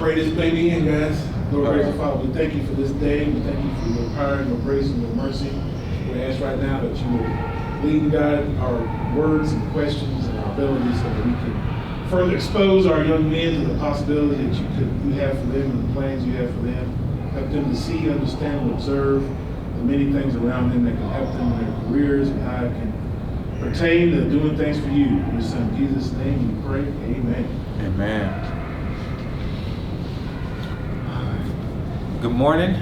Pray this baby in, guys. Lord, gracious Father, we thank you for this day. We thank you for your power and your grace and your mercy. We ask right now that you will lead and guide our words and questions and our abilities so that we can further expose our young men to the possibility that you have for them and the plans you have for them. Help them to see, understand, and observe the many things around them that can help them in their careers and how it can pertain to doing things for you. In your son Jesus' name we pray. Amen. Amen. Good morning.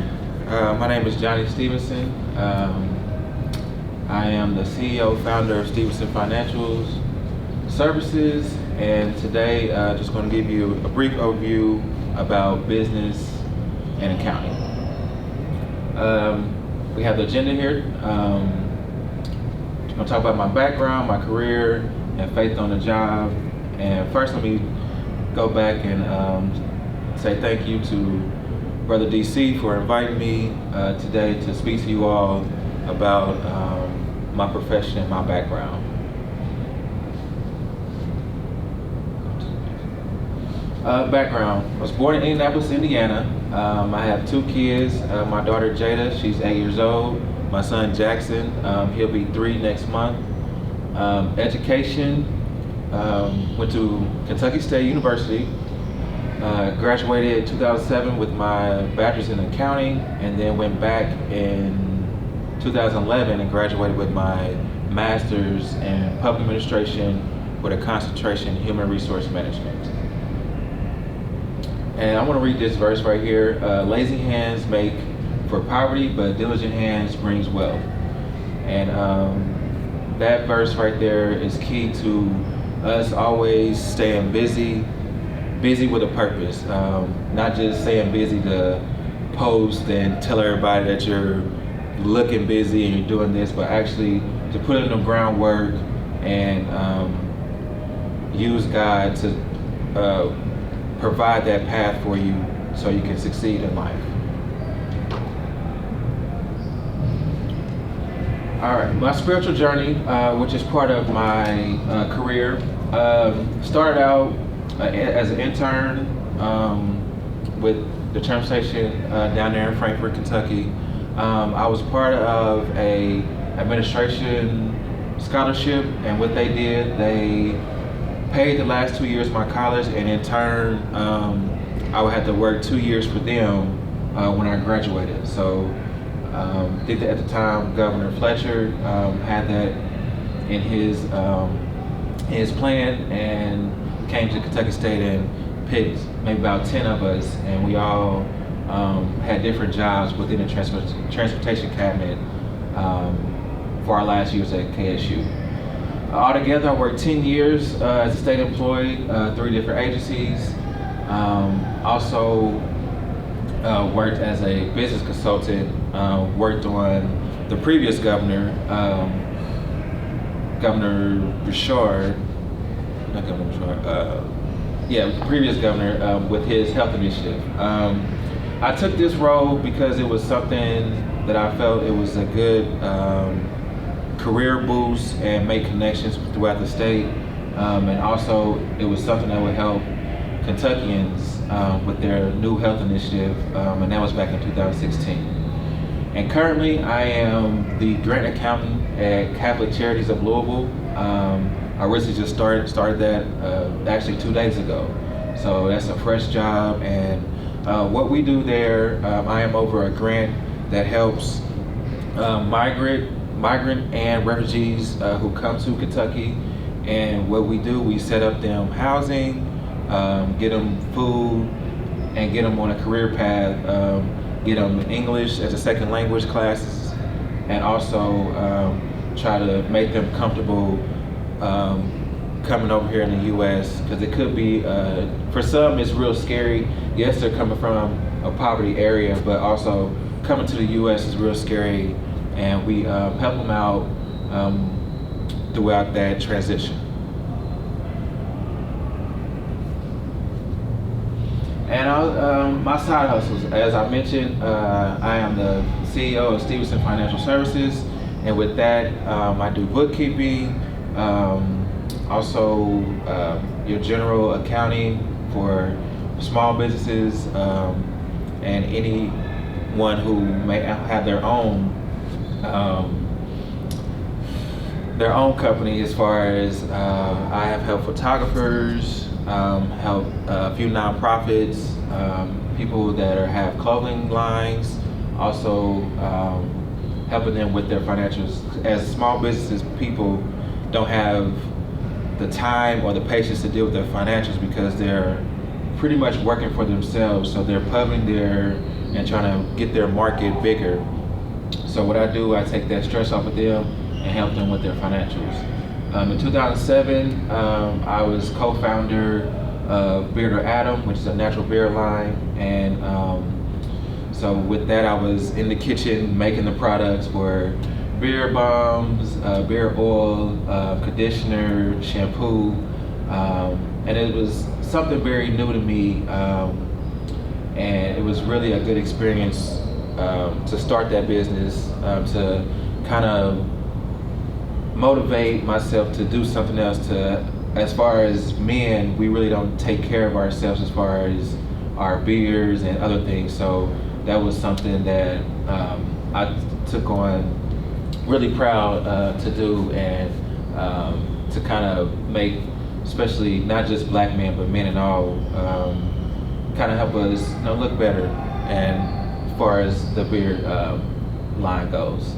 My name is Johnny Stevenson. I am the CEO, founder of Stevenson Financial Services, and today just going to give you a brief overview about business and accounting. We have the agenda here. I'm going to talk about my background, my career, and faith on the job. And first, let me go back and say thank you to Brother DC for inviting me today to speak to you all about my profession and my background. Background. I was born in Indianapolis, Indiana. I have two kids. My daughter Jada, she's 8 years old. My son Jackson, he'll be 3 next month. Education, went to Kentucky State University. Graduated in 2007 with my bachelor's in accounting, and then went back in 2011 and graduated with my master's in public administration with a concentration in human resource management. And I want to read this verse right here. Lazy hands make for poverty, but diligent hands brings wealth. And that verse right there is key to us always staying busy with a purpose, not just saying busy to post and tell everybody that you're looking busy and you're doing this, but actually to put in the groundwork and use God to provide that path for you so you can succeed in life. All right, my spiritual journey, which is part of my career, started out as an intern with the term station down there in Frankfort, Kentucky. I was part of a administration scholarship, and what they did, they paid the last 2 years of my college, and in turn, I would have to work 2 years for them when I graduated. So I think that at the time, Governor Fletcher had that in his plan, and came to Kentucky State and picked maybe about 10 of us, and we all had different jobs within the transportation cabinet for our last years at KSU. Altogether, I worked 10 years as a state employee, 3 different agencies. Also worked as a business consultant, worked on the previous governor, Governor Bouchard, not Governor Bouchard, previous governor with his health initiative. I took this role because it was something that I felt it was a good career boost and make connections throughout the state, and also it was something that would help Kentuckians with their new health initiative, and that was back in 2016. And currently I am the grant accountant at Catholic Charities of Louisville. I recently just started that actually 2 days ago. So that's a fresh job, and what we do there, I am over a grant that helps migrant and refugees who come to Kentucky. And what we do, we set up them housing, get them food, and get them on a career path, get them English as a second language classes, and also try to make them comfortable coming over here in the U.S. because it could be, for some it's real scary. Yes, they're coming from a poverty area, but also coming to the U.S. is real scary, and we help them out throughout that transition. And my side hustles, as I mentioned, I am the CEO of Stevenson Financial Services, and with that, I do bookkeeping, also your general accounting for small businesses and anyone who may have their own company. As far as I have helped photographers, helped a few nonprofits, people that have clothing lines, also helping them with their financials. As small businesses, people don't have the time or the patience to deal with their financials because they're pretty much working for themselves, so they're pubbing and trying to get their market bigger. So what I do, I take that stress off of them and help them with their financials. In 2007, I was co-founder of Bearder Adam, which is a natural beard line, and so with that, I was in the kitchen making the products for beard bombs, beard oil, conditioner, shampoo, and it was something very new to me, and it was really a good experience to start that business, to kind of motivate myself to do something else. As far as men, we really don't take care of ourselves as far as our beards and other things, so that was something that I took on really proud to do, and to kind of make, especially not just black men but men and all, kind of help us look better, and as far as the beard line goes.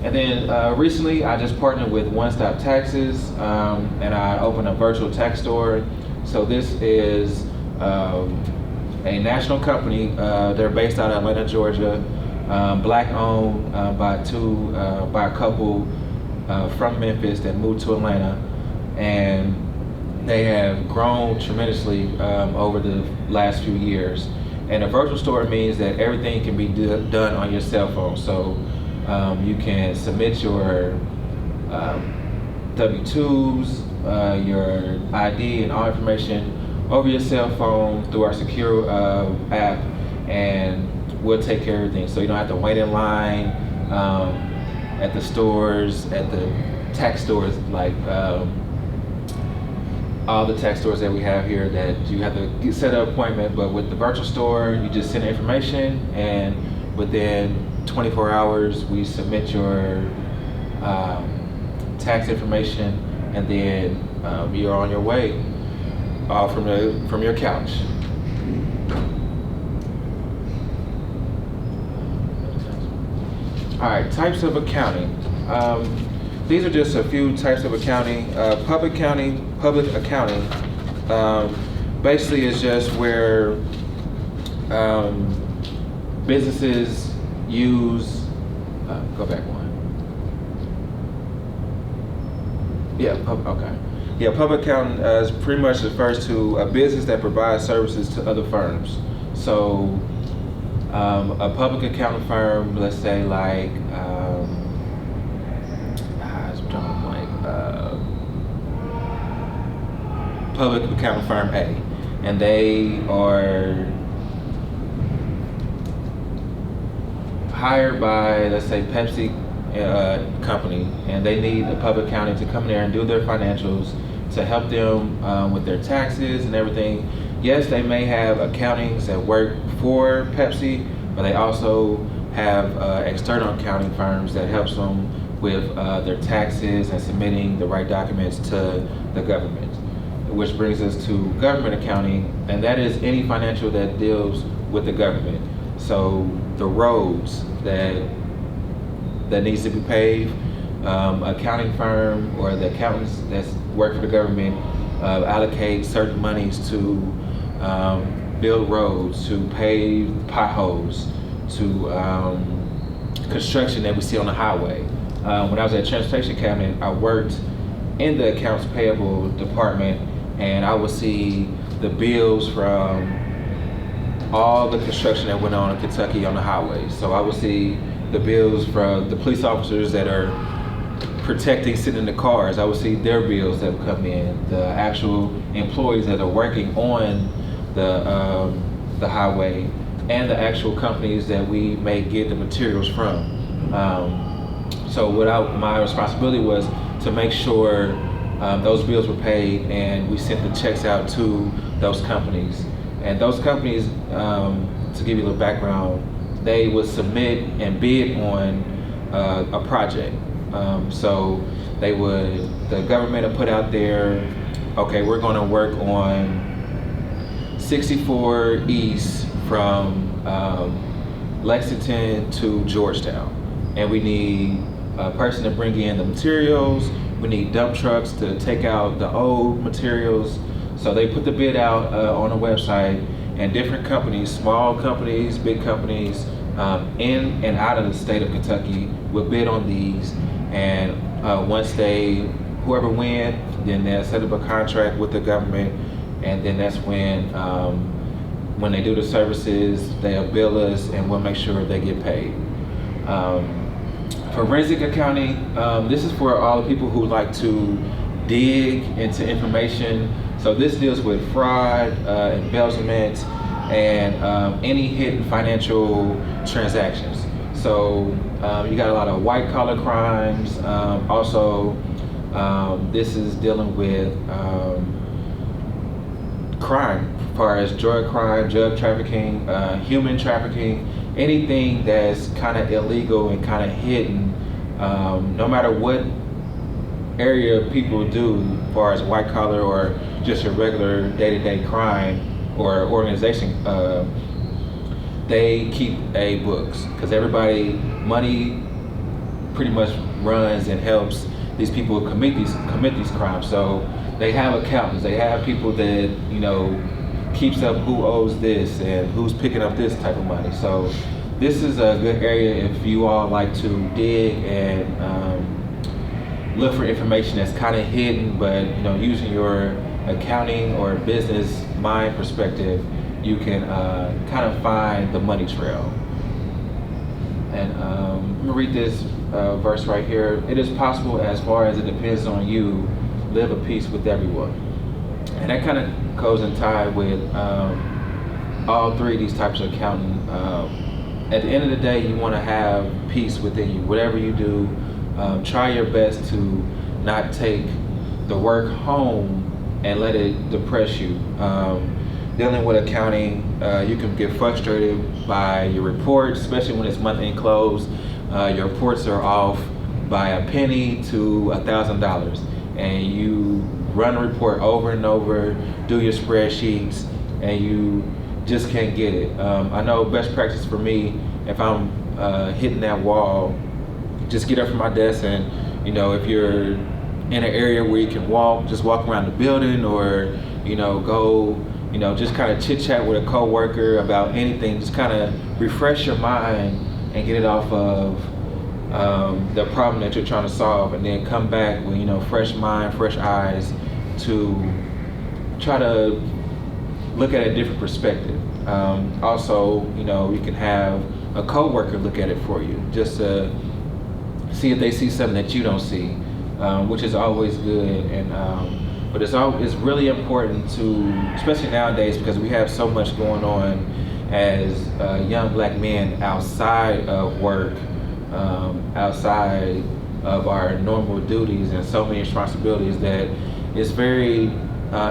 And then recently I just partnered with One Stop Taxes, and I opened a virtual tax store. So this is a national company. They're based out of Atlanta, Georgia. Black owned by a couple from Memphis that moved to Atlanta, and they have grown tremendously over the last few years. And a virtual store means that everything can be done on your cell phone. So you can submit your W-2s, your ID, and all information over your cell phone through our secure app, and we'll take care of everything. So you don't have to wait in line at the stores, at the tax stores, like all the tax stores that we have here, that you have to set an appointment. But with the virtual store, you just send information, and within 24 hours we submit your tax information, and then you're on your way, all from your couch. All right, types of accounting. These are just a few types of accounting. Public accounting basically is just where businesses use, go back one. Yeah, okay. Yeah, public accounting is pretty much refers to a business that provides services to other firms. So a public accounting firm, let's say like, public accounting firm A, and they are hired by, let's say, Pepsi company, and they need a public accounting to come in there and do their financials to help them with their taxes and everything. Yes, they may have accountings that work for Pepsi, but they also have external accounting firms that helps them with their taxes and submitting the right documents to the government. Which brings us to government accounting, and that is any financial that deals with the government. So the roads that needs to be paved, accounting firm or the accountants that work for the government allocate certain monies to build roads, to pave potholes, to construction that we see on the highway. When I was at Transportation Cabinet, I worked in the accounts payable department, and I would see the bills from all the construction that went on in Kentucky on the highways. So I would see the bills from the police officers that are protecting, sitting in the cars. I would see their bills that would come in, the actual employees that are working on the highway, and the actual companies that we may get the materials from. So my responsibility was to make sure those bills were paid, and we sent the checks out to those companies. And those companies, to give you a little background, they would submit and bid on a project. So the government would put out there, okay, we're going to work on 64 East from Lexington to Georgetown, and we need a person to bring in the materials. We need dump trucks to take out the old materials. So they put the bid out on a website, and different companies, small companies, big companies, in and out of the state of Kentucky would bid on these. And once whoever wins, then they'll set up a contract with the government, and then that's when they do the services, they'll bill us, and we'll make sure they get paid. Forensic accounting, this is for all the people who like to dig into information. So this deals with fraud, embezzlement, and any hidden financial transactions. So you got a lot of white collar crimes. Also, this is dealing with crime, as far as drug crime, drug trafficking, human trafficking, anything that's kind of illegal and kind of hidden, no matter what area people do, as far as white collar or just a regular day-to-day crime or organization, they keep a books, because money pretty much runs and helps these people commit these crimes. So they have accountants, they have people that, you know, keeps up who owes this and who's picking up this type of money. So this is a good area if you all like to dig and look for information that's kind of hidden, but you know, using your accounting or business mind perspective, you can kind of find the money trail. And I'm gonna read this verse right here. It is possible, as far as it depends on you, live a peace with everyone. And that kind of goes in tie with all three of these types of accounting. At the end of the day, you want to have peace within you. Whatever you do, try your best to not take the work home and let it depress you. Dealing with accounting, you can get frustrated by your reports, especially when it's month-end close. Your reports are off by a penny to $1,000, and you run a report over and over, do your spreadsheets, and you just can't get it. I know best practice for me, if I'm hitting that wall, just get up from my desk, and you know, if you're in an area where you can walk, just walk around the building, or you know, go, you know, just kind of chit chat with a coworker about anything. Just kind of refresh your mind and get it off of the problem that you're trying to solve, and then come back with, you know, fresh mind, fresh eyes to try to look at a different perspective. Also, you know, you can have a coworker look at it for you, just to see if they see something that you don't see, which is always good. And but it's really important to, especially nowadays, because we have so much going on as young black men outside of work, outside of our normal duties, and so many responsibilities, that it's very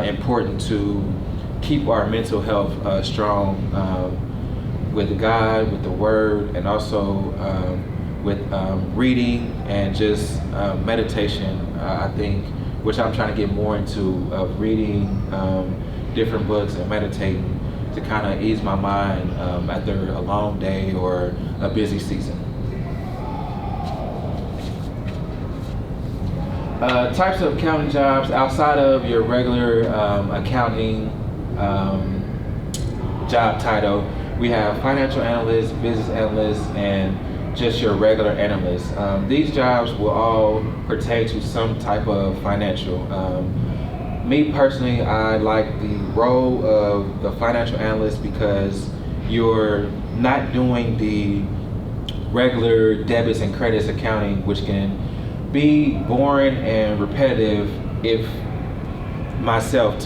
important to keep our mental health strong with God, with the Word, and also with reading and just meditation. I think, which I'm trying to get more into, of reading different books and meditating to kind of ease my mind after a long day or a busy season. Types of accounting jobs outside of your regular accounting job title. We have financial analyst, business analyst, and just your regular analyst. These jobs will all pertain to some type of financial. Me personally, I like the role of the financial analyst because you're not doing the regular debits and credits accounting, which can be boring and repetitive to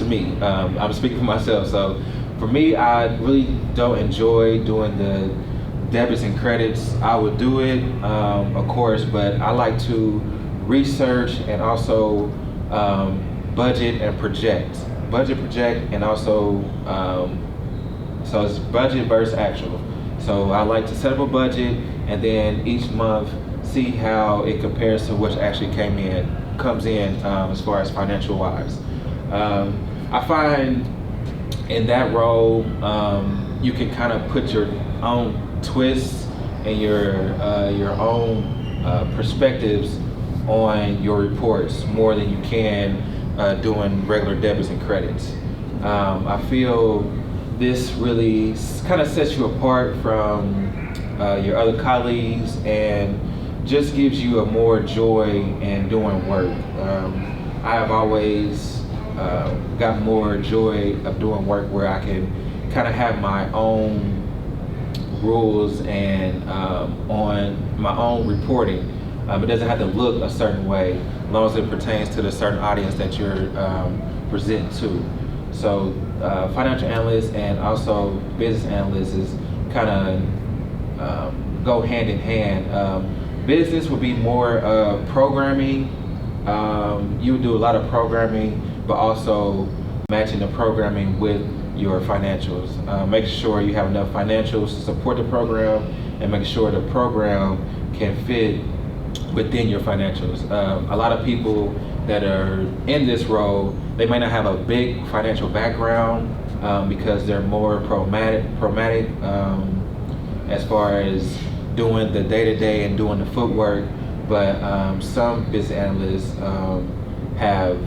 me. I'm speaking for myself. So for me, I really don't enjoy doing the debits and credits. I would do it, of course, but I like to research and also budget, and also So it's budget versus actual. So I like to set up a budget and then each month see how it compares to what actually comes in as far as financial wise. I find in that role, you can kind of put your own twists and your own perspectives on your reports more than you can doing regular debits and credits. I feel this really kind of sets you apart from your other colleagues and just gives you a more joy in doing work. I have always got more joy of doing work where I can kind of have my own rules and on my own reporting. It doesn't have to look a certain way as long as it pertains to the certain audience that you're presenting to. So financial analysts and also business analysts is kind of go hand in hand. Business would be more programming. You would do a lot of programming, but also matching the programming with your financials. Make sure you have enough financials to support the program and make sure the program can fit within your financials. A lot of people that are in this role, they may not have a big financial background because they're more pragmatic as far as doing the day-to-day and doing the footwork, but some business analysts have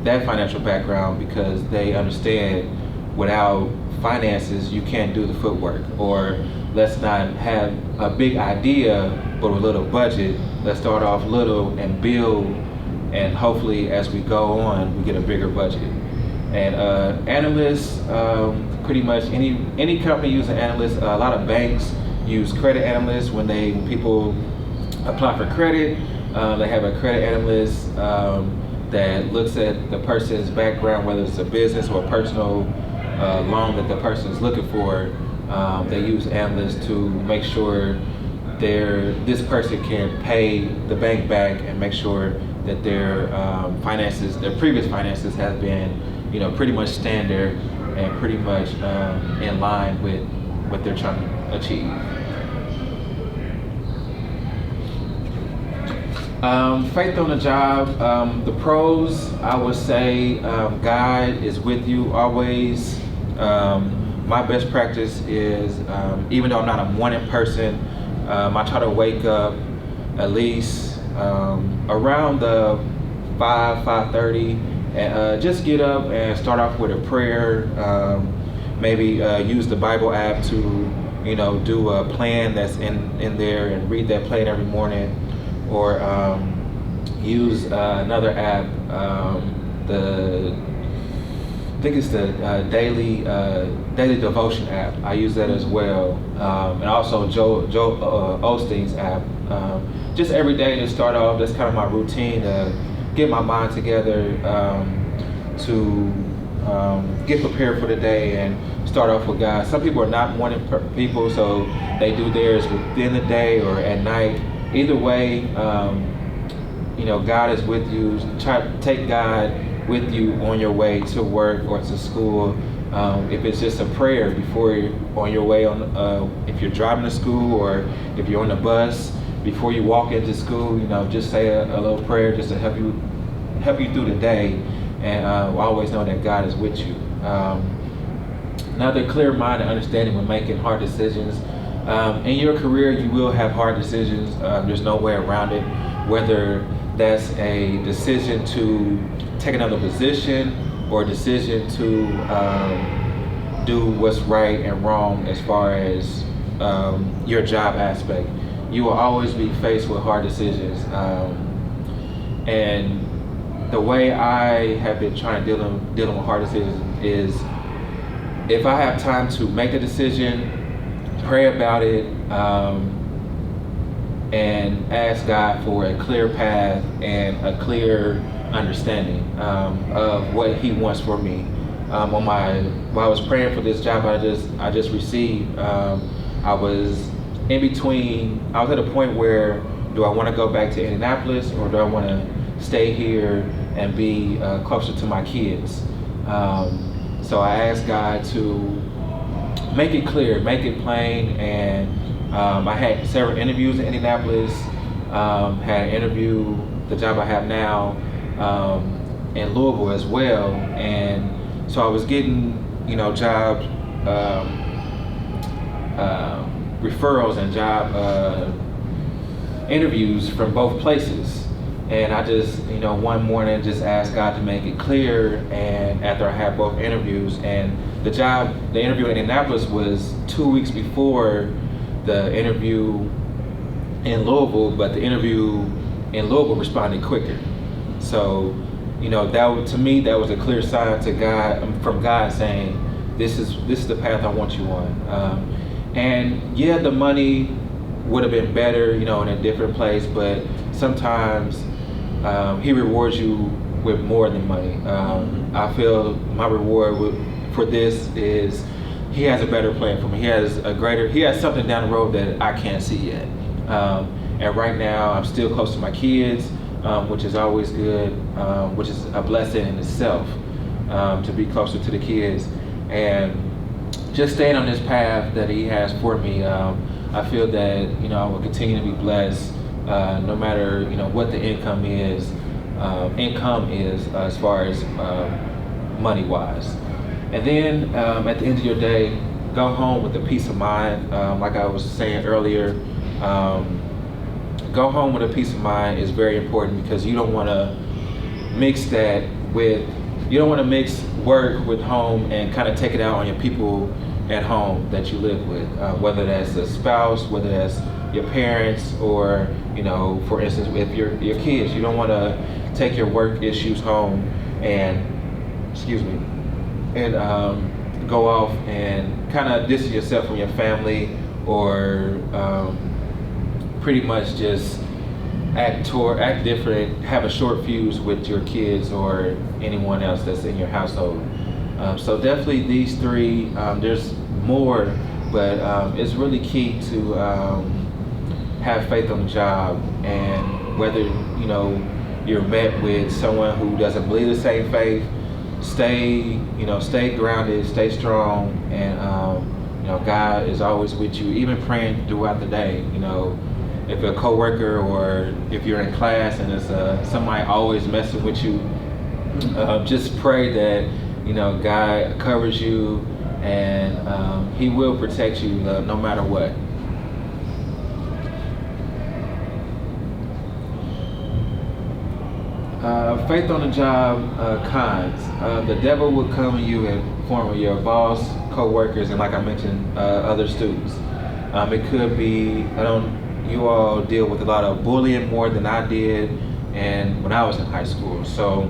that financial background because they understand without finances you can't do the footwork, or let's not have a big idea but a little budget. Let's start off little and build, and hopefully as we go on we get a bigger budget. And analysts, pretty much any company uses an analyst. A lot of banks use credit analysts when people apply for credit. They have a credit analyst that looks at the person's background, whether it's a business or a personal loan that the person is looking for. They use analysts to make sure this person can pay the bank back and make sure that their previous finances have been, pretty much standard and pretty much in line with what they're trying to achieve. Faith on the job. The pros, I would say, God is with you always. My best practice is, even though I'm not a morning person, I try to wake up at least around the 5:30, and just get up and start off with a prayer. Maybe use the Bible app to, do a plan that's in there and read that plan every morning, or use another app. I think it's the daily devotion app. I use that as well, and also Joel Osteen's app. Just every day to start off, that's kind of my routine to get my mind together, to get prepared for the day and start off with God. Some people are not morning people, so they do theirs within the day or at night. Either way, God is with you. Try to take God with you on your way to work or to school. If it's just a prayer before you're on your way if you're driving to school or if you're on the bus, before you walk into school, just say a little prayer just to help you through the day, and always know that God is with you. Another clear mind and understanding when making hard decisions. In your career, you will have hard decisions. There's no way around it. Whether that's a decision to take another position or a decision to do what's right and wrong as far as your job aspect. You will always be faced with hard decisions. And the way I have been trying to deal with hard decisions is, if I have time to make the decision, pray about it, and ask God for a clear path and a clear understanding of what He wants for me. While I was praying for this job I just received, I was in between. I was at a point where, do I want to go back to Indianapolis or do I want to stay here and be closer to my kids? So I asked God to make it clear, make it plain. And I had several interviews in Indianapolis. Had an interview, the job I have now, in Louisville as well. And so I was getting, job referrals and job interviews from both places. And I just, one morning just asked God to make it clear. And after I had both interviews, and the interview in Indianapolis was 2 weeks before the interview in Louisville, but the interview in Louisville responded quicker. So, to me, that was a clear sign from God saying, this is the path I want you on. And yeah, the money would have been better, in a different place, but sometimes He rewards you with more than money. I feel my reward for this is He has a better plan for me. He has something down the road that I can't see yet. And right now I'm still close to my kids, which is always good, which is a blessing in itself, to be closer to the kids. And just staying on this path that He has for me, I feel that, I will continue to be blessed, no matter, what the income is as far as money-wise. And then at the end of your day, go home with a peace of mind. Like I was saying earlier, go home with a peace of mind is very important, because you don't want to mix work with home and kind of take it out on your people at home that you live with, whether that's a spouse, whether that's your parents, or, for instance, if your kids. You don't want to take your work issues home and, go off and kind of distance yourself from your family, or pretty much just act different, have a short fuse with your kids or anyone else that's in your household. So definitely these three. There's more, but it's really key to have faith on the job. And whether you're met with someone who doesn't believe the same faith, stay grounded, stay strong, and God is always with you, even praying throughout the day. If a coworker, or if you're in class and there's somebody always messing with you, just pray that God covers you, and He will protect you no matter what. Faith on the job cons. The devil will come to you in form of your boss, co-workers, and like I mentioned, other students. It could be, you all deal with a lot of bullying more than I did, and when I was in high school. So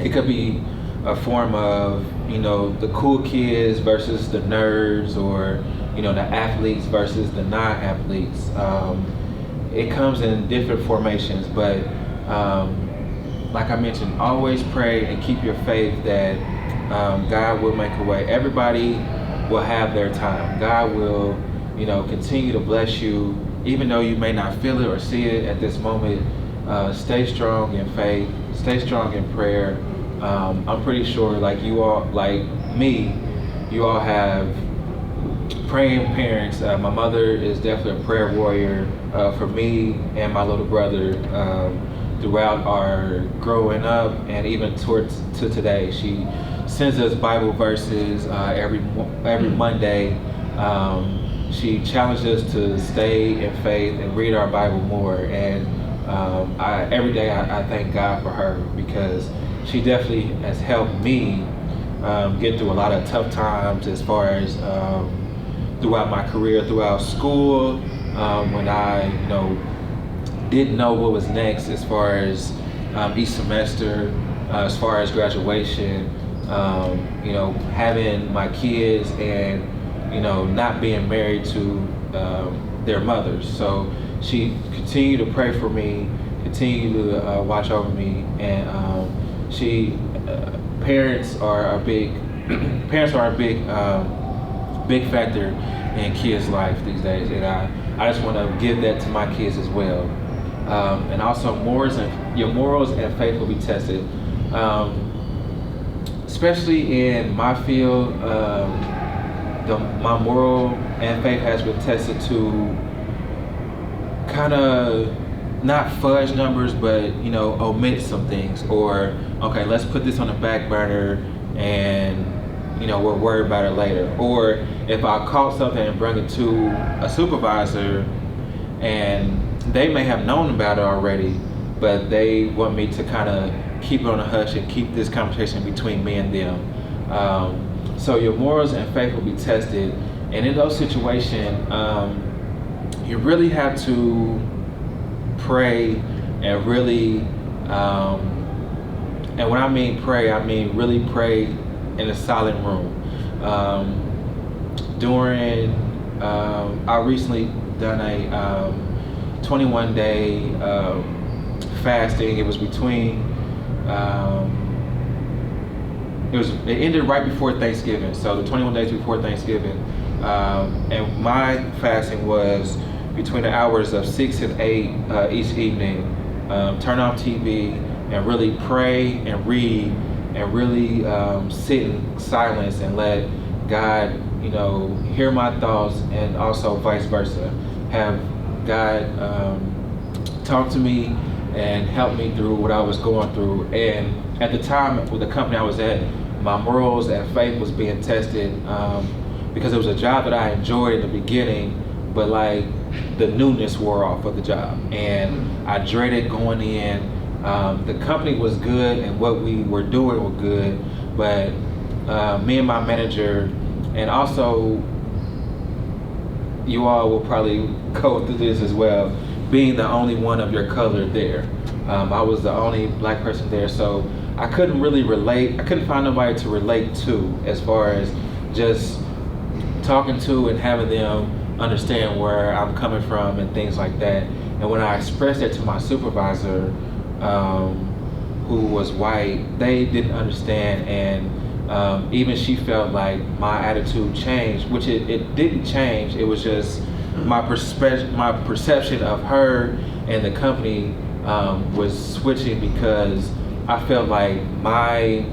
it could be a form of, the cool kids versus the nerds, or, the athletes versus the non-athletes. It comes in different formations, but like I mentioned, always pray and keep your faith that God will make a way. Everybody will have their time. God will, continue to bless you, even though you may not feel it or see it at this moment. Stay strong in faith, stay strong in prayer. I'm pretty sure, like you all, like me, you all have praying parents. My mother is definitely a prayer warrior for me and my little brother throughout our growing up, and even to today. She sends us Bible verses every Monday. She challenged us to stay in faith and read our Bible more. And every day I thank God for her, because she definitely has helped me get through a lot of tough times, as far as throughout my career, throughout school, when I didn't know what was next, as far as each semester, as far as graduation, having my kids, and not being married to their mothers. So she continued to pray for me, continued to watch over me, and parents are a big big factor in kids' life these days, and I just want to give that to my kids as well. And also, your morals and faith will be tested, especially in my field. my moral and faith has been tested to kind of not fudge numbers, but omit some things, or okay, let's put this on the back burner, and we'll worry about it later. Or if I caught something and bring it to a supervisor, and they may have known about it already, but they want me to kind of keep it on a hush and keep this conversation between me and them. So your morals and faith will be tested, and in those situations, you really have to pray and really, and when I mean pray, I mean really pray in a silent room. I recently done a 21-day fasting. It was between. It ended right before Thanksgiving, so the 21 days before Thanksgiving, and my fasting was between the hours of 6 and 8 each evening. Turn off TV and really pray and read and really sit in silence and let God, hear my thoughts, and also vice versa. Have God talk to me and help me through what I was going through. And at the time with the company I was at, my morals and faith was being tested because it was a job that I enjoyed in the beginning, but like the newness wore off of the job, and I dreaded going in. The company was good and what we were doing were good, but me and my manager, and also you all will probably go through this as well, being the only one of your color there. I was the only black person there, so I couldn't really relate. I couldn't find nobody to relate to as far as just talking to and having them understand where I'm coming from and things like that. And when I expressed that to my supervisor, who was white, they didn't understand, and even she felt like my attitude changed, which it didn't change. It was just my perception of her and the company was switching, because I felt like my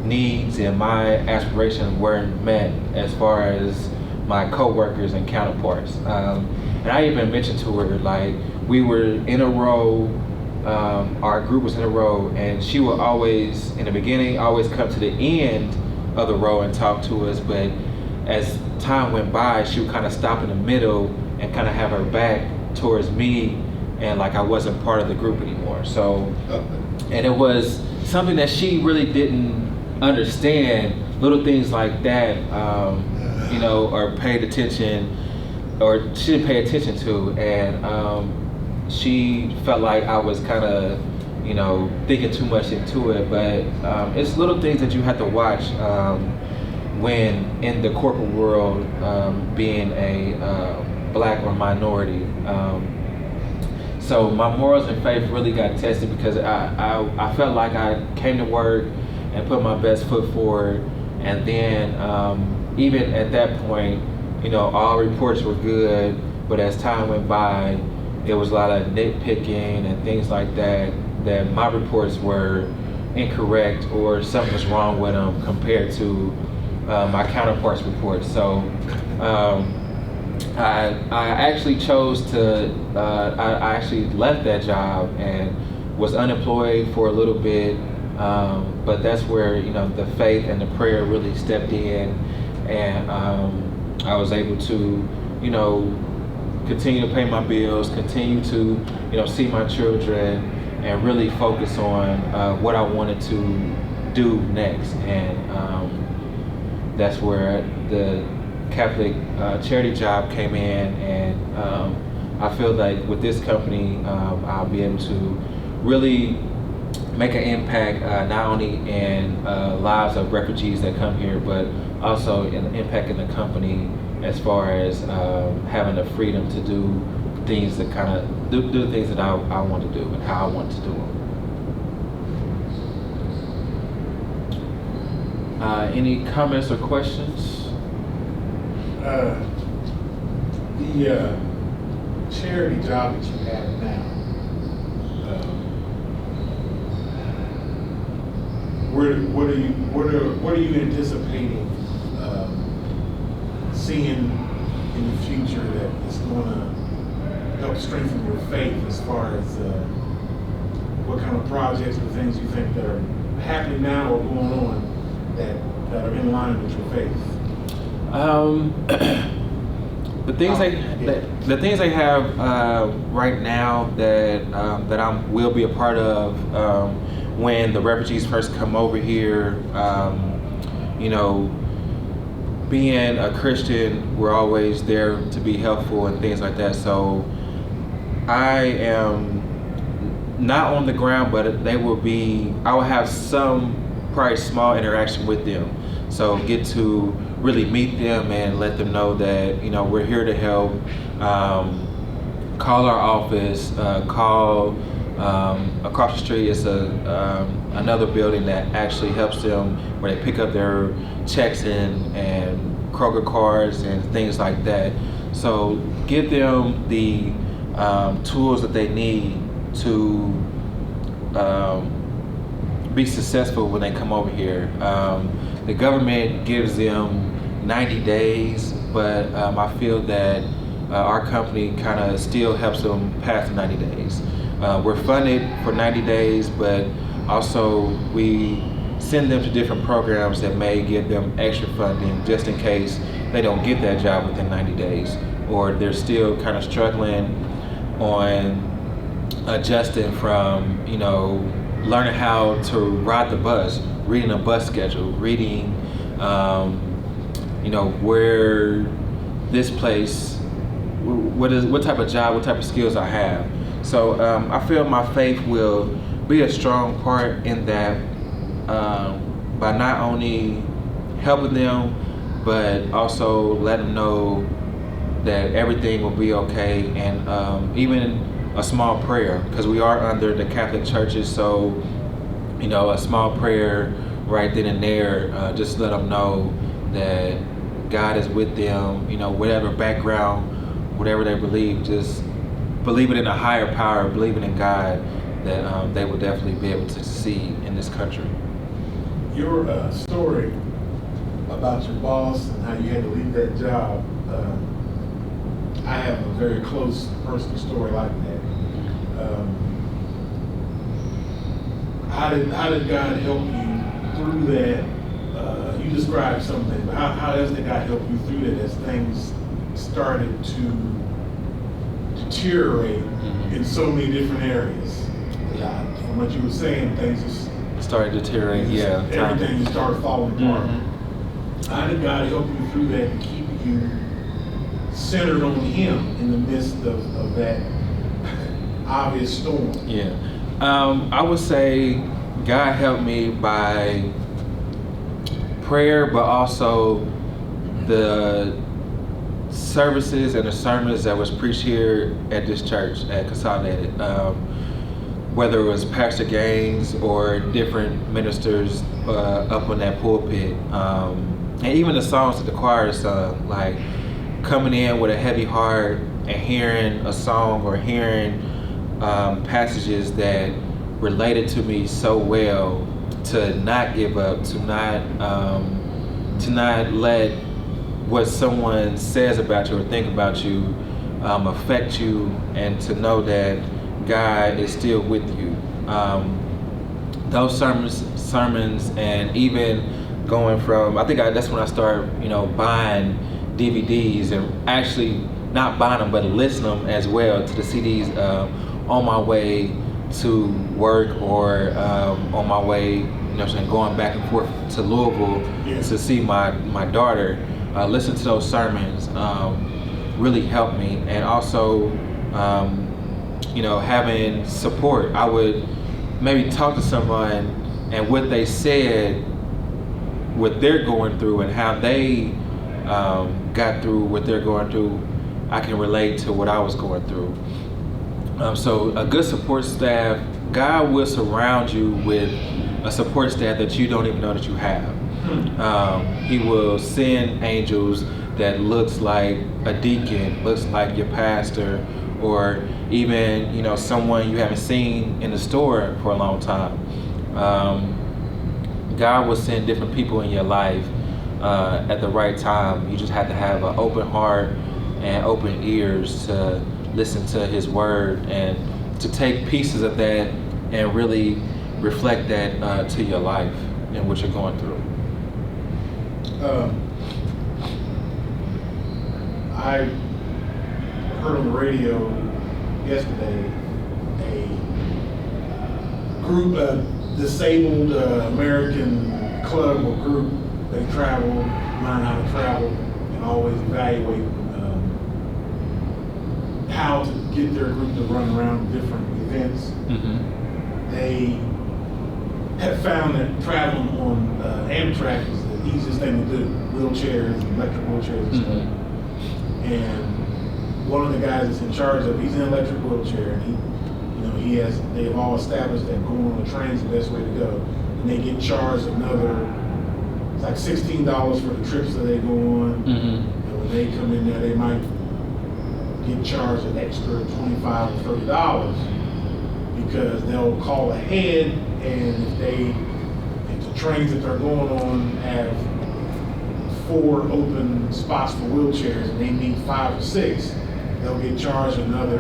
needs and my aspirations weren't met as far as my co-workers and counterparts. And I even mentioned to her, like, we were in a row, our group was in a row, and she would always, in the beginning, always come to the end of the row and talk to us, but as time went by, she would kind of stop in the middle and kind of have her back towards me, and like I wasn't part of the group anymore. So, and it was something that she really didn't understand, little things like that, or paid attention, or she didn't pay attention to, and she felt like I was kind of, thinking too much into it. But it's little things that you have to watch when in the corporate world, being a black or minority. So my morals and faith really got tested because I felt like I came to work and put my best foot forward, and then even at that point, all reports were good, but as time went by, it was a lot of nitpicking and things like that my reports were incorrect or something was wrong with them compared to my counterparts' reports. So I actually chose to, I actually left that job and was unemployed for a little bit, but that's where, the faith and the prayer really stepped in, and I was able to, continue to pay my bills, continue to, see my children, and really focus on what I wanted to do next. And that's where the Catholic charity job came in, and I feel like with this company, I'll be able to really make an impact, not only in lives of refugees that come here, but also an impact in the company as far as having the freedom to do things that kind of do the things that I want to do and how I want to do them. Any comments or questions? The charity job that you have now, what are you anticipating seeing in the future that is going to help strengthen your faith as far as what kind of projects or things you think that are happening now or going on that are in line with your faith? The things they have right now that I will be a part of when the refugees first come over here. You know, being a Christian, we're always there to be helpful and things like that. So I am not on the ground, but I will have some probably small interaction with them. So get to really meet them and let them know that, you know, we're here to help. Call our office, call across the street is another building that actually helps them where they pick up their checks and Kroger cards and things like that. So give them the tools that they need to be successful when they come over here. The government gives them 90 days, but I feel that our company kind of still helps them past the 90 days. We're funded for 90 days, but also we send them to different programs that may give them extra funding just in case they don't get that job within 90 days, or they're still kind of struggling on adjusting from, you know, learning how to ride the bus, reading a bus schedule, reading, you know, where this place, what type of job, what type of skills I have. So I feel my faith will be a strong part in that by not only helping them, but also letting them know that everything will be okay, and even a small prayer, because we are under the Catholic churches, so, you know, a small prayer right then and there, just let them know that God is with them, you know, whatever background, whatever they believe, just believing in a higher power, believing in God, that they will definitely be able to succeed in this country. Your story about your boss and how you had to leave that job, I have a very close personal story like that. How did God help you through that? You described something, but how else did God help you through that as things started to deteriorate in so many different areas? From what you were saying, things just started deteriorating, yeah. Everything just started falling apart. How did God help you through that and keep you centered on Him in the midst of that obvious storm? Yeah. I would say God helped me by prayer, but also the services and the sermons that was preached here at this church at Consolidated. Whether it was Pastor Gaines or different ministers up on that pulpit, and even the songs that the choir sung, like coming in with a heavy heart and hearing a song or hearing passages that related to me so well, to not give up, to not let what someone says about you or think about you affect you, and to know that God is still with you. Those sermons, and even going from, I think that's when I started, you know, buying DVDs, and actually not buying them, but listening them as well to the CDs on my way to work, or on my way, you know what I'm saying, going back and forth to Louisville to see my daughter. Listen to those sermons really helped me, and also you know, having support. I would maybe talk to someone, and what they said, what they're going through, and how they got through what they're going through, I can relate to what I was going through. So a good support staff, God will surround you with a support staff that you don't even know that you have. He will send angels that looks like a deacon, looks like your pastor, or even, you know, someone you haven't seen in the store for a long time. God will send different people in your life at the right time. You just have to have an open heart and open ears to listen to His word and to take pieces of that and really reflect that to your life and what you're going through. I heard on the radio yesterday a group, disabled American club or group. They travel, learn how to travel, and always evaluate how to get their group to run around different events. Mm-hmm. They have found that traveling on Amtrak is the easiest thing to do. Wheelchairs, electric wheelchairs and stuff. And one of the guys that's in charge of, he's in an electric wheelchair, and they've all established that going on the train is the best way to go. And they get charged it's like $16 for the trips that they go on. Mm-hmm. And when they come in there, they might get charged an extra $25 or $30 because they'll call ahead, and if the trains that they're going on have 4 open spots for wheelchairs and they need 5 or 6, they'll get charged another,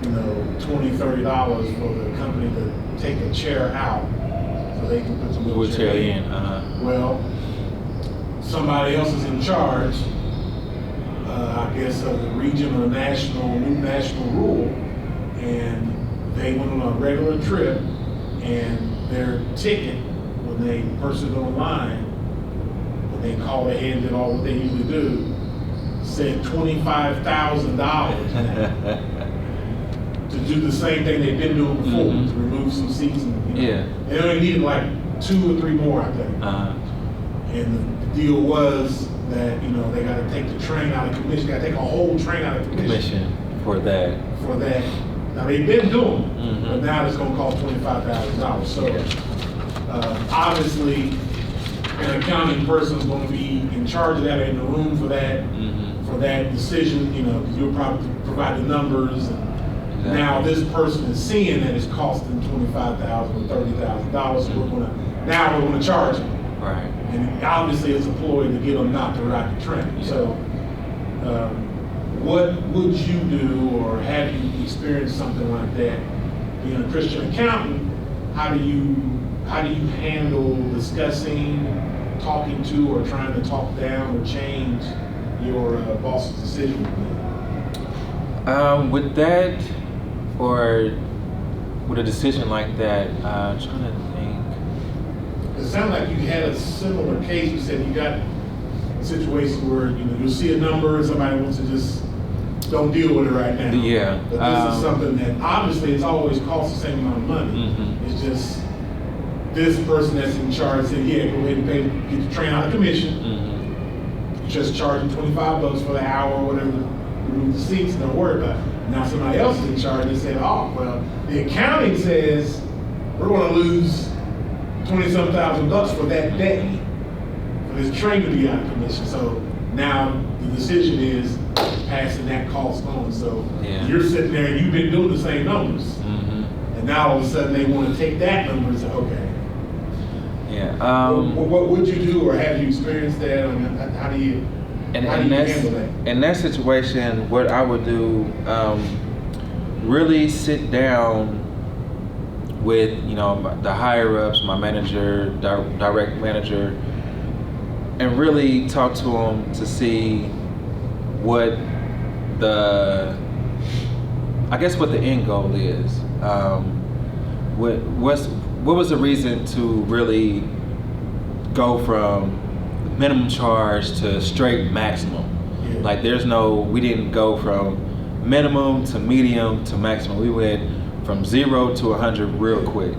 $20, $30 for the company to take a chair out so they can put the wheelchair in. Well, somebody else is in charge, I guess, of the region or new national rule, and they went on a regular trip, and their ticket, when they purchased online, when they called ahead and did all what they usually do, said $25,000 to do the same thing they've been doing before, mm-hmm. to remove some seats. And, Yeah. They only needed like 2 or 3 more, I think. And the deal was that, they got to take the train out of commission. Got to take a whole train out of commission. For that. Now, they've been doing it, Mm-hmm. but now it's going to cost $25,000. So, obviously, an accounting person is going to be in charge of that, in the room for that, Mm-hmm. for that decision, because you'll probably provide the numbers. And Exactly. now this person is seeing that it's costing $25,000 or $30,000, so we're going to charge them. Right. And obviously it's a ploy to get them not to ride the train. Yeah. So, what would you do, or have you experienced something like that? Being a Christian accountant, how do you handle discussing, talking to, or trying to talk down or change your boss's decision? With that, or with a decision like that, I'm trying to think. It sounded like you had a similar case. You said you got a situation where you'll see a number and somebody wants to just don't deal with it right now. Yeah. But this is something that obviously it's always cost the same amount of money. Mm-hmm. It's just this person that's in charge said, yeah, go ahead and pay, get the train out of commission. Mm-hmm. Just charging $25 for the hour or whatever, remove the seats, don't worry about it. Now somebody else is in charge and said, oh, well, the accounting says we're going to lose $20-some thousand for that day for this train to be out of commission. So now the decision is passing that cost on. So Yeah. you're sitting there and you've been doing the same numbers. Mm-hmm. And now all of a sudden they want to take that number and say, okay. Yeah. What would you do, or have you experienced that? I mean, how do you handle that? In that situation, what I would do, really sit down with the higher ups, my manager, direct manager, and really talk to them to see what the end goal is. What was the reason to really go from minimum charge to straight maximum? Yeah. Like we didn't go from minimum to medium to maximum. We went from 0 to 100 real quick.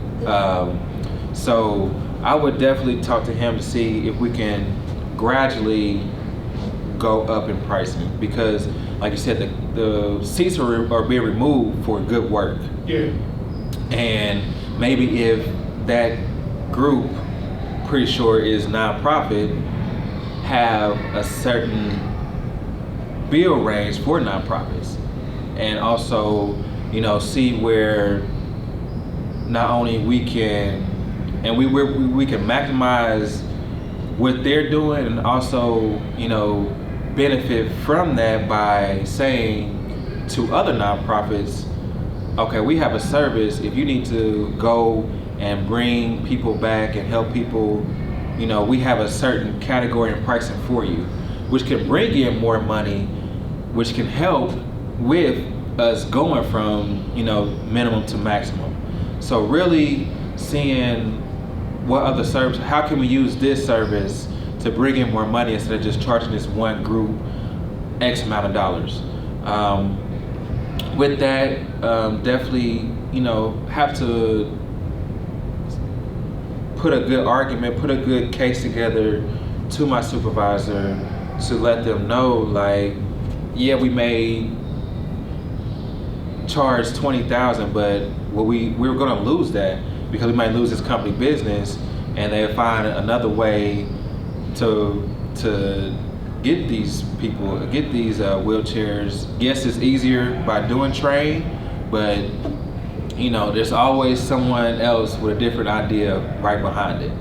So I would definitely talk to him to see if we can gradually go up in pricing, because like you said, the seats are being removed for good work. Yeah. And maybe if that group, pretty sure is nonprofit, have a certain bill range for nonprofits, and also see where not only we can maximize what they're doing, and also, benefit from that by saying to other nonprofits, okay, we have a service. If you need to go and bring people back and help people, we have a certain category and pricing for you, which can bring in more money, which can help with us going from, minimum to maximum. So really seeing what other service, how can we use this service to bring in more money instead of just charging this one group X amount of dollars. With that, definitely, have to put a good argument, put a good case together to my supervisor to let them know, like, yeah, we may charge $20,000, but we're going to lose that because we might lose this company business, and they'll find another way to get these people, get these wheelchairs. Yes, it's easier by doing trade, but there's always someone else with a different idea right behind it.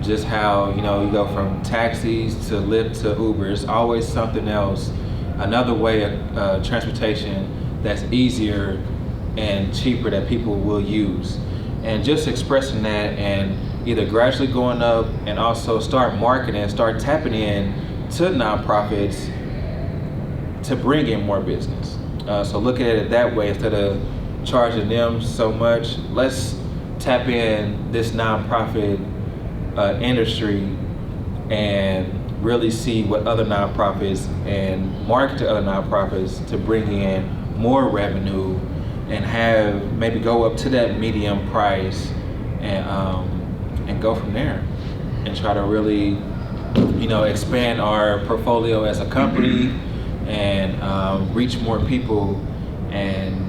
Just how you go from taxis to Lyft to Uber, it's always something else, another way of transportation that's easier and cheaper that people will use. And just expressing that, and either gradually going up and also start marketing, start tapping in to nonprofits to bring in more business. So look at it that way, instead of charging them so much, let's tap in this nonprofit industry and really see what other nonprofits and market to other nonprofits to bring in more revenue and have maybe go up to that medium price and go from there and try to really expand our portfolio as a company and reach more people. And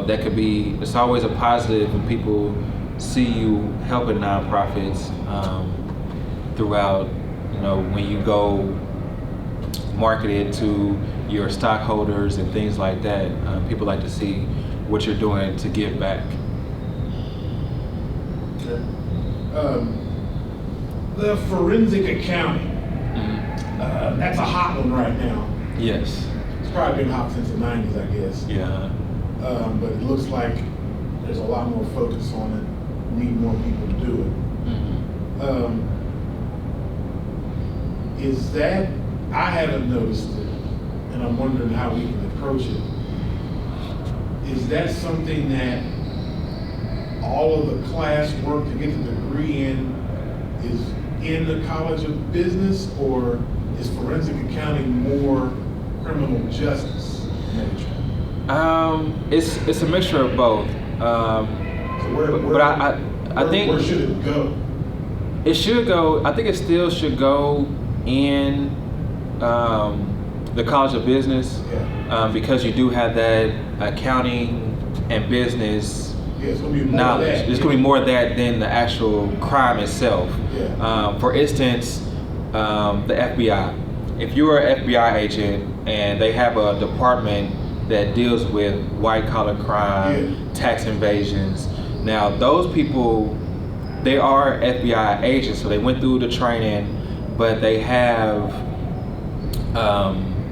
that could be, it's always a positive when people see you helping nonprofits throughout, when you go market it to your stockholders and things like that. People like to see what you're doing to give back. The forensic accounting, that's a hot one right now. Yes. It's probably been hot since the 90s, I guess. Yeah. But it looks like there's a lot more focus on it. We need more people to do it. Is that, I haven't noticed it, and I'm wondering how we can approach it. Is that something that all of the class work to get the degree in is in the College of Business, or is forensic accounting more criminal justice major? It's a mixture of both. So I think where should it go? It should go. I think it still should go in the College of Business, because you do have that accounting and business it's gonna be more knowledge. Of that. There's going to be more of that than the actual crime itself. Yeah. For instance, the FBI. If you're an FBI agent and they have a department that deals with white collar crime, tax invasions, now those people, they are FBI agents, so they went through the training, but they have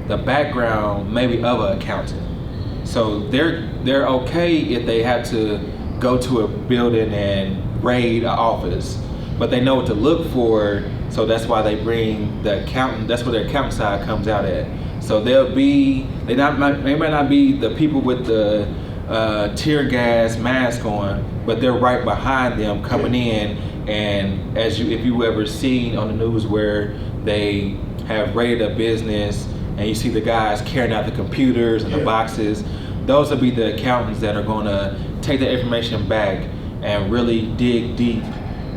the background maybe of an accountant. So they're okay if they have to go to a building and raid an office, but they know what to look for. So that's why they bring the accountant. That's where their accountant side comes out at. So they might not be the people with the tear gas mask on, but they're right behind them coming in. And if you ever seen on the news where they have raided a business and you see the guys carrying out the computers and the boxes, those will be the accountants that are going to take the information back and really dig deep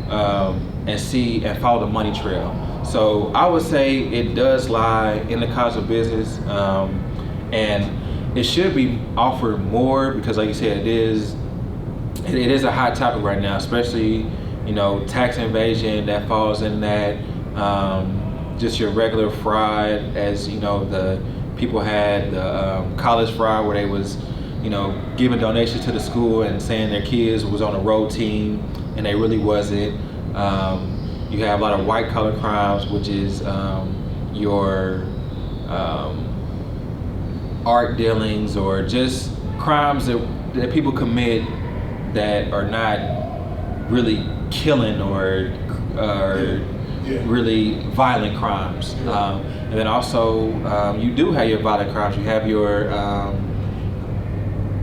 and see and follow the money trail. So I would say it does lie in the College of Business, and it should be offered more because, like you said, it is a hot topic right now, especially tax invasion that falls in that. Just your regular fraud, as the people had the college fraud where they was giving donations to the school and saying their kids was on a road team and they really wasn't. You have a lot of white collar crimes, which is your art dealings or just crimes that people commit that are not really killing or really violent crimes. And then also you do have your violent crimes. You have your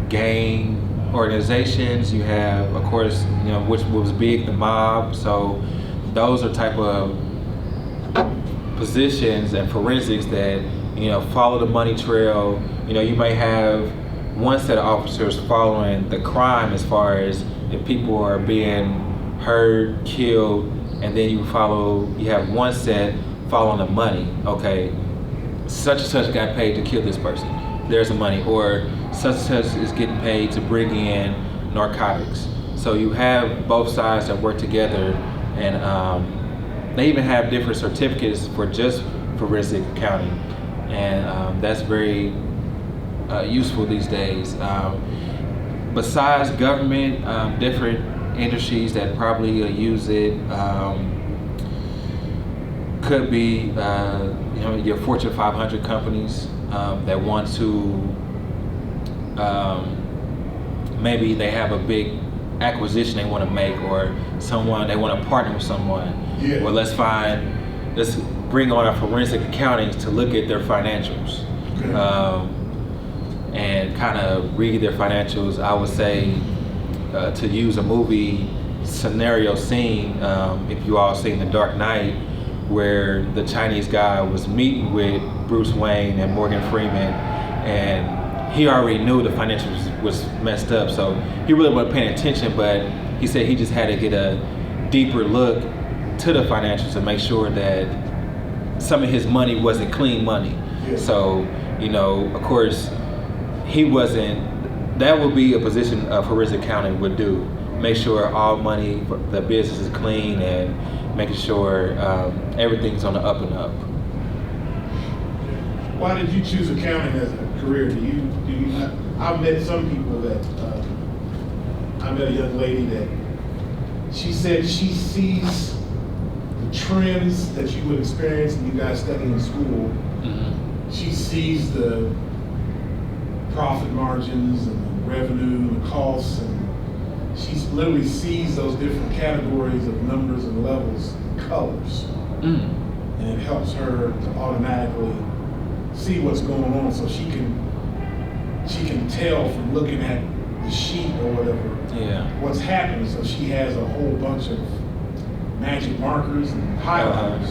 gang organizations. You have, of course, which was big, the mob. So those are type of positions and forensics that follow the money trail. You may have one set of officers following the crime as far as if people are being hurt, killed, and then you have one set following the money. Okay, such and such got paid to kill this person. There's the money. Or such and such is getting paid to bring in narcotics. So you have both sides that work together, and they even have different certificates for just forensic accounting, and that's very useful these days. Besides government, different industries that probably use it could be your Fortune 500 companies that want to maybe they have a big acquisition they want to make, or they want to partner with someone. Well, let's bring on our forensic accounting to look at their financials. And kind of read their financials. I would say to use a movie scenario scene, if you all seen The Dark Knight, where the Chinese guy was meeting with Bruce Wayne and Morgan Freeman, and he already knew the financials was messed up, so he really wasn't paying attention, but he said he just had to get a deeper look to the financials to make sure that some of his money wasn't clean money. So, of course, that would be a position a forensic accountant would do. Make sure all money, the business is clean, and making sure everything's on the up and up. Why did you choose accounting as a career? I've met some people that, I met a young lady that she said she sees the trends that you would experience when you guys studying in school. She sees the profit margins and the revenue and the costs, and she literally sees those different categories of numbers and levels, colors, and it helps her to automatically see what's going on, so she can tell from looking at the sheet or whatever what's happening. So she has a whole bunch of magic markers and highlighters,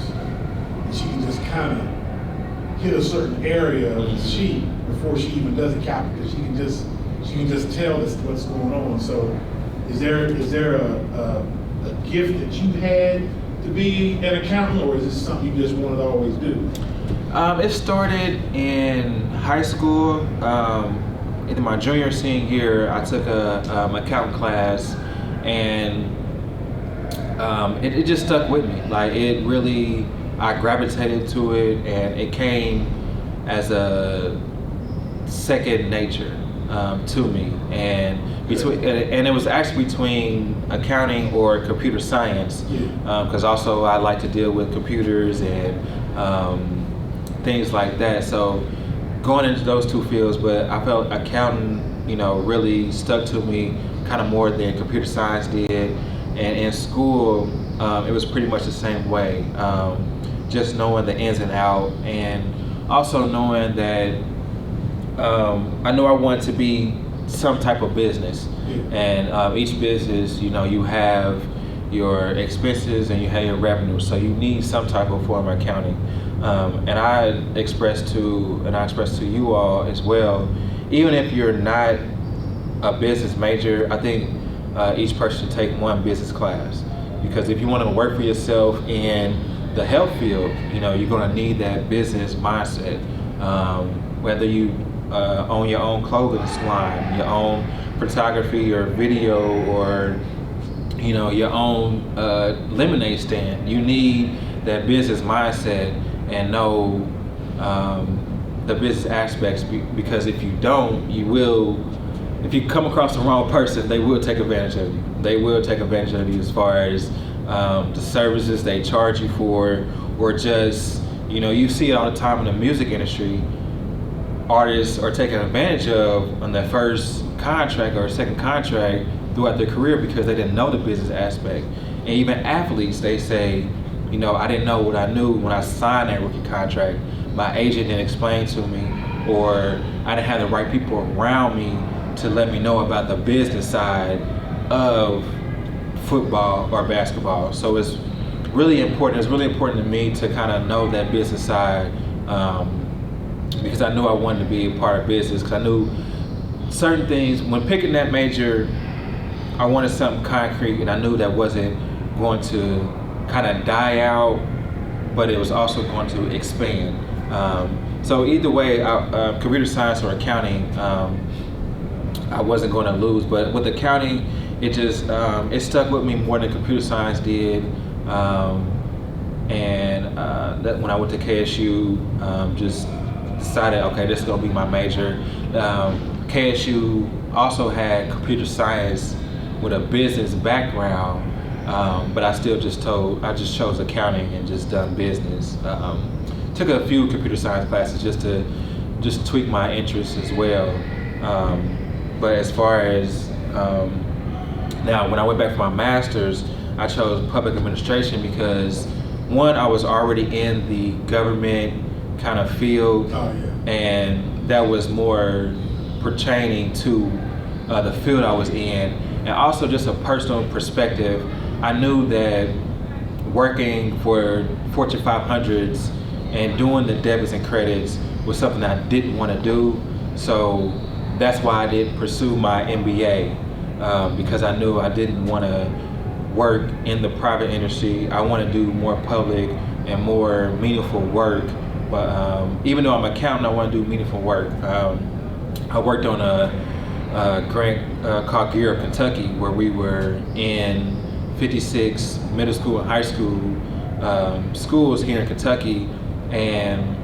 and she can just kind of hit a certain area of the sheet before she even does the calculation, because she can just tell us what's going on. So is there a gift that you had to be an accountant, or is this something you just wanted to always do? It started in high school. In my junior senior year, I took a accounting class, and it just stuck with me. Like, it really, I gravitated to it, and it came as a second nature to me. And it was actually between accounting or computer science, because also I like to deal with computers and things like that. So going into those two fields, but I felt accounting, really stuck to me kind of more than computer science did. And in school, it was pretty much the same way. Just knowing the ins and out, and also knowing that I know I wanted to be some type of business. And each business, you have your expenses and you have your revenue, so you need some type of form of accounting. And I expressed to you all as well, even if you're not a business major, I think each person should take one business class, because if you want to work for yourself in the health field, you're going to need that business mindset. Whether you own your own clothing line, your own photography or video, or your own lemonade stand, you need that business mindset and know the business aspects, because if you don't, if you come across the wrong person, they will take advantage of you. They will take advantage of you as far as the services they charge you for, or just, you see it all the time in the music industry. Artists are taken advantage of on their first contract or second contract throughout their career because they didn't know the business aspect. And even athletes, they say, I didn't know what I knew when I signed that rookie contract. My agent didn't explain to me, or I didn't have the right people around me to let me know about the business side of football or basketball. So it's really important. It's really important to me to kind of know that business side, because I knew I wanted to be a part of business, because I knew certain things. When picking that major, I wanted something concrete, and I knew that wasn't going to kind of die out, but it was also going to expand. So either way, computer science or accounting, I wasn't going to lose. But with accounting, it just it stuck with me more than computer science did. And that when I went to KSU, just decided, okay, this is going to be my major. KSU also had computer science with a business background, but I just chose accounting and just done business. Took a few computer science classes just to tweak my interests as well. But as far as now, when I went back for my master's, I chose public administration because, one, I was already in the government kind of field, and that was more pertaining to the field I was in. And also just a personal perspective, I knew that working for Fortune 500s and doing the debits and credits was something I didn't want to do. So that's why I did pursue my MBA, because I knew I didn't want to work in the private industry. I want to do more public and more meaningful work. But even though I'm an accountant, I want to do meaningful work. I worked on a grant called Gear Up Kentucky, where we were in 56 middle school and high school schools here in Kentucky, and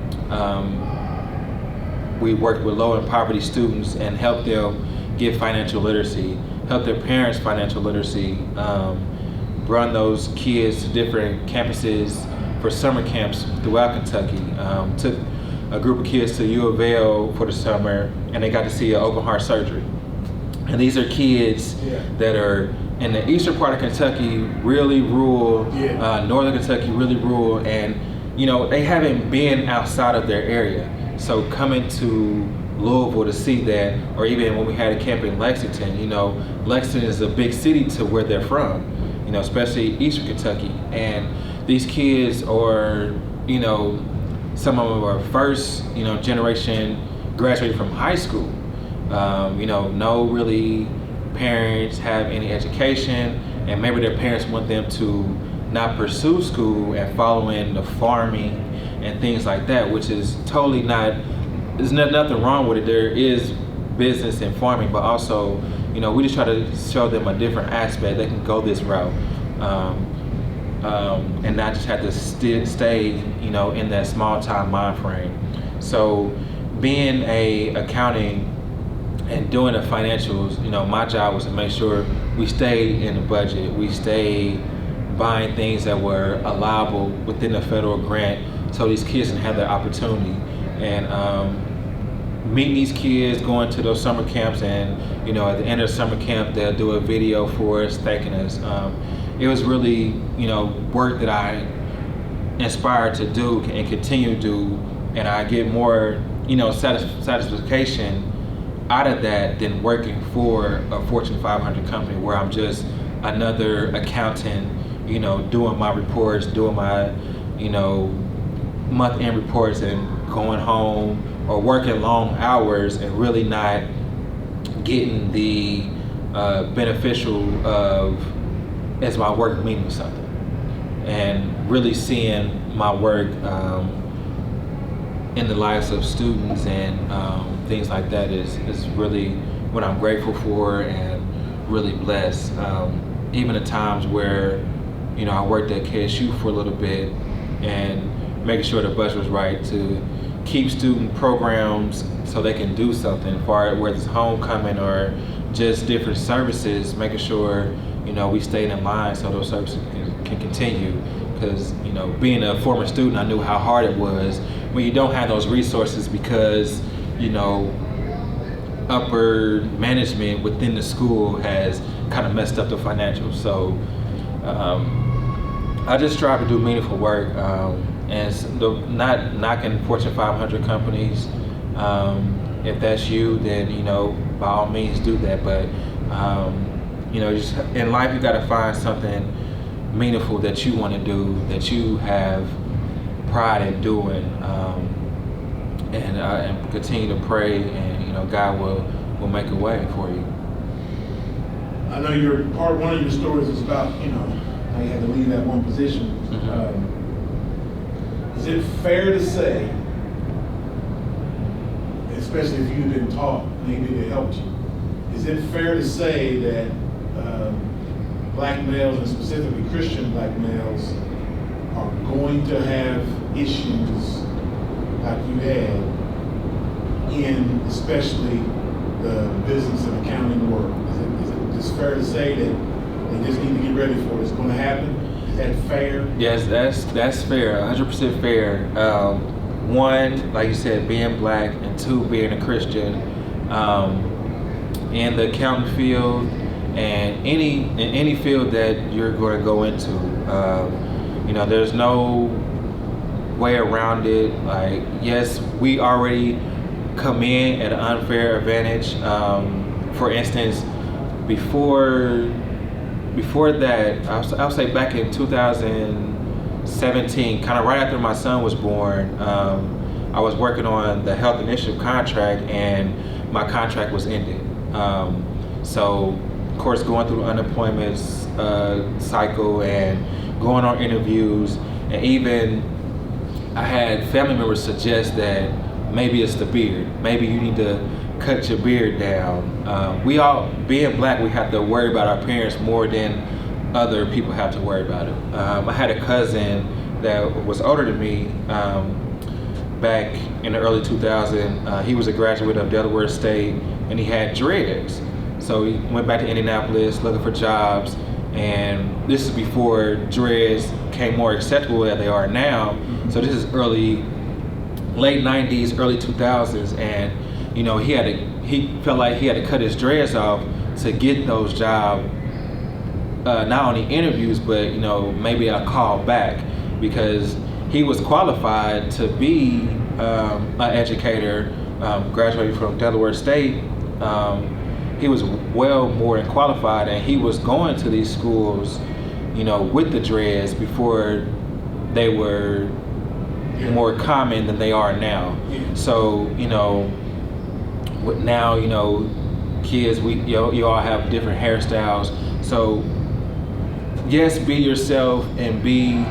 we worked with low and poverty students and helped them get financial literacy, help their parents financial literacy, run those kids to different campuses for summer camps throughout Kentucky. Took a group of kids to U of L for the summer, and they got to see an open heart surgery. And these are kids that are in the eastern part of Kentucky, really rural, northern Kentucky, really rural, and they haven't been outside of their area. So coming to Louisville to see that, or even when we had a camp in Lexington, Lexington is a big city to where they're from, especially eastern Kentucky. And these kids are, some of them are first, generation graduated from high school. No really parents have any education, and maybe their parents want them to not pursue school and follow in the farming and things like that, which is totally not, there's nothing wrong with it. There is business in farming, but also, we just try to show them a different aspect. They can go this route, and not just have to stay, in that small time mind frame. So being a accounting and doing the financials, my job was to make sure we stayed in the budget, we stayed buying things that were allowable within the federal grant, so these kids can have their opportunity. And meeting these kids, going to those summer camps, and at the end of the summer camp, they'll do a video for us, thanking us. It was really, work that I inspired to do and continue to do, and I get more, satisfaction out of that than working for a Fortune 500 company where I'm just another accountant, doing my reports, doing my, month-end reports, and going home, or working long hours and really not getting the beneficial of, as my work meaning something, and really seeing my work in the lives of students and things like that is really what I'm grateful for and really blessed. Even at times where, I worked at KSU for a little bit and making sure the budget was right to keep student programs so they can do something, whether it's homecoming or just different services, making sure, we stayed in line so those services can continue. Because being a former student, I knew how hard it was when you don't have those resources because upper management within the school has kind of messed up the financials. So I just strive to do meaningful work, and not knocking Fortune 500 companies. If that's you, then by all means do that. But just in life, you got to find something meaningful that you want to do, that you have pride in doing, and continue to pray, and God will make a way for you. I know one of your stories is about how you had to leave that one position. Is it fair to say, especially if you've been taught, maybe it helped you, is it fair to say that black males, and specifically Christian black males, are going to have issues like you had in especially the business and accounting world? Is it just fair to say that they just need to get ready for it? It's going to happen? Is that fair? Yes, that's fair, 100% fair. One, like you said, being black, and two, being a Christian, in the accounting field, and in any field that you're going to go into, there's no way around it. Like, yes, we already come in at an unfair advantage. For instance, before that, I'll say back in 2017, kind of right after my son was born, I was working on the health initiative contract, and my contract was ending. So, of course, going through the unemployment cycle and going on interviews, and even I had family members suggest that maybe it's the beard. Maybe you need to cut your beard down. We all, being black, we have to worry about our appearance more than other people have to worry about it. I had a cousin that was older than me back in the early 2000s. He was a graduate of Delaware State, and he had dreads. So he went back to Indianapolis looking for jobs, and this is before dreads became more acceptable than they are now. So this is late 90s, early 2000s, and he felt like he had to cut his dreads off to get those jobs, not only interviews, but maybe a call back, because he was qualified to be an educator, graduating from Delaware State. He was well more than qualified, and he was going to these schools, with the dreads before they were more common than they are now. So, now, kids, you all have different hairstyles. So, yes, be yourself and be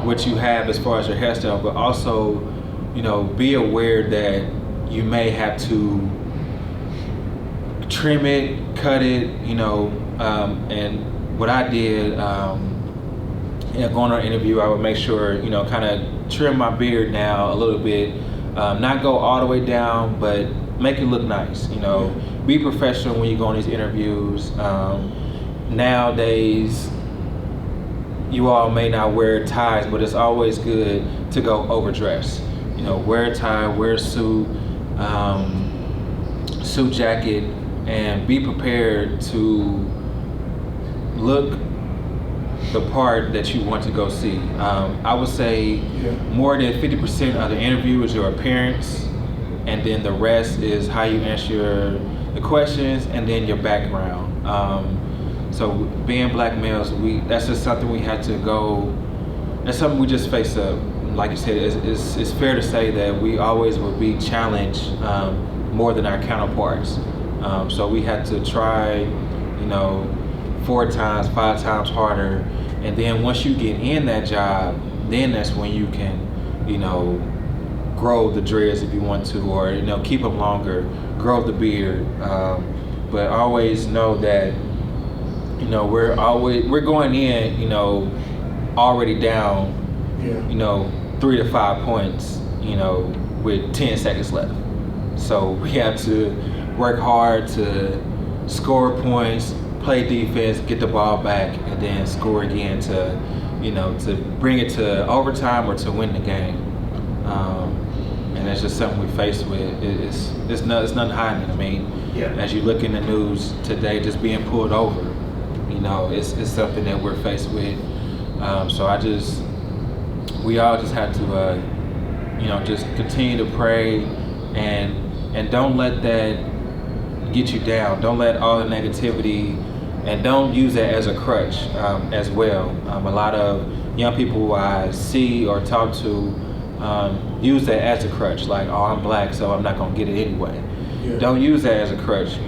what you have as far as your hairstyle, but also, be aware that you may have to trim it, cut it, and what I did, going on an interview, I would make sure, kind of trim my beard now a little bit, not go all the way down, but make it look nice, be professional when you go on these interviews. Nowadays, you all may not wear ties, but it's always good to go overdressed. Wear a tie, wear a suit, suit jacket, and be prepared to look the part that you want to go see. I would say more than 50% of the interview is your appearance, and then the rest is how you answer the questions, and then your background. So being black males, that's just something we had to go, that's something we just face up. Like you said, it's fair to say that we always will be challenged more than our counterparts. So we had to try, 4 times, 5 times harder. And then once you get in that job, then that's when you can, grow the dreads if you want to, or, keep them longer, grow the beard. But always know that, we're going in, already down, 3 to 5 points, with 10 seconds left. So we have to work hard to score points, play defense, get the ball back, and then score again to, to bring it to overtime or to win the game. And that's just something we face with. It's nothing hiding. I mean, as you look in the news today, just being pulled over, it's something that we're faced with. So we all just have to, just continue to pray and don't let that get you down. Don't let all the negativity, and don't use that as a crutch as well. A lot of young people I see or talk to use that as a crutch, like, oh, I'm black, so I'm not gonna get it anyway. Yeah. Don't use that as a crutch.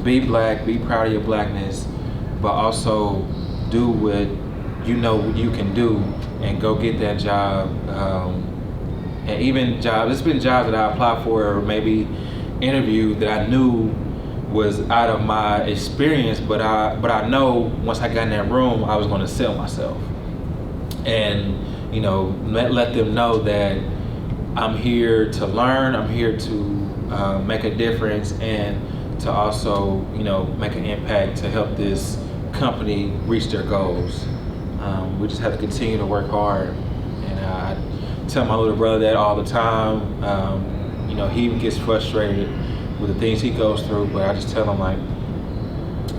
Be black, be proud of your blackness, but also do what you can do and go get that job. And even jobs, it's been jobs that I applied for or maybe interviewed that I knew was out of my experience, but I know once I got in that room, I was going to sell myself, and let them know that I'm here to learn, I'm here to make a difference, and to also make an impact to help this company reach their goals. We just have to continue to work hard, and I tell my little brother that all the time. He gets frustrated with the things he goes through, but I just tell him, like,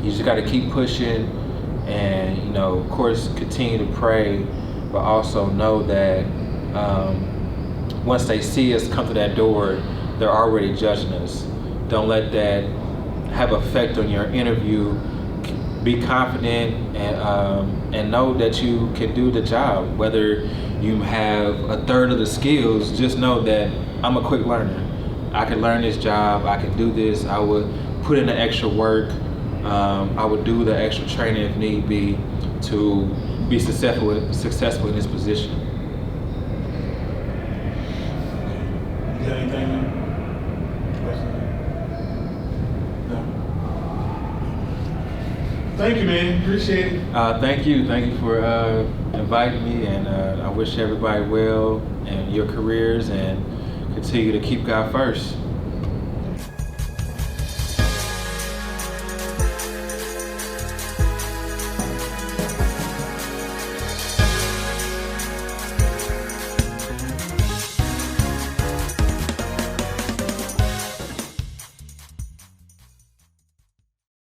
you just got to keep pushing, and of course continue to pray, but also know that once they see us come to that door, they're already judging us. Don't let that have effect on your interview. Be confident and know that you can do the job. Whether you have a third of the skills, just know that I'm a quick learner. I can learn this job, I can do this, I would put in the extra work, I would do the extra training if need be to be successful in this position. You got anything, man? No. Thank you, man. Appreciate it. Thank you for inviting me, and I wish everybody well in your careers, and continue to keep God first.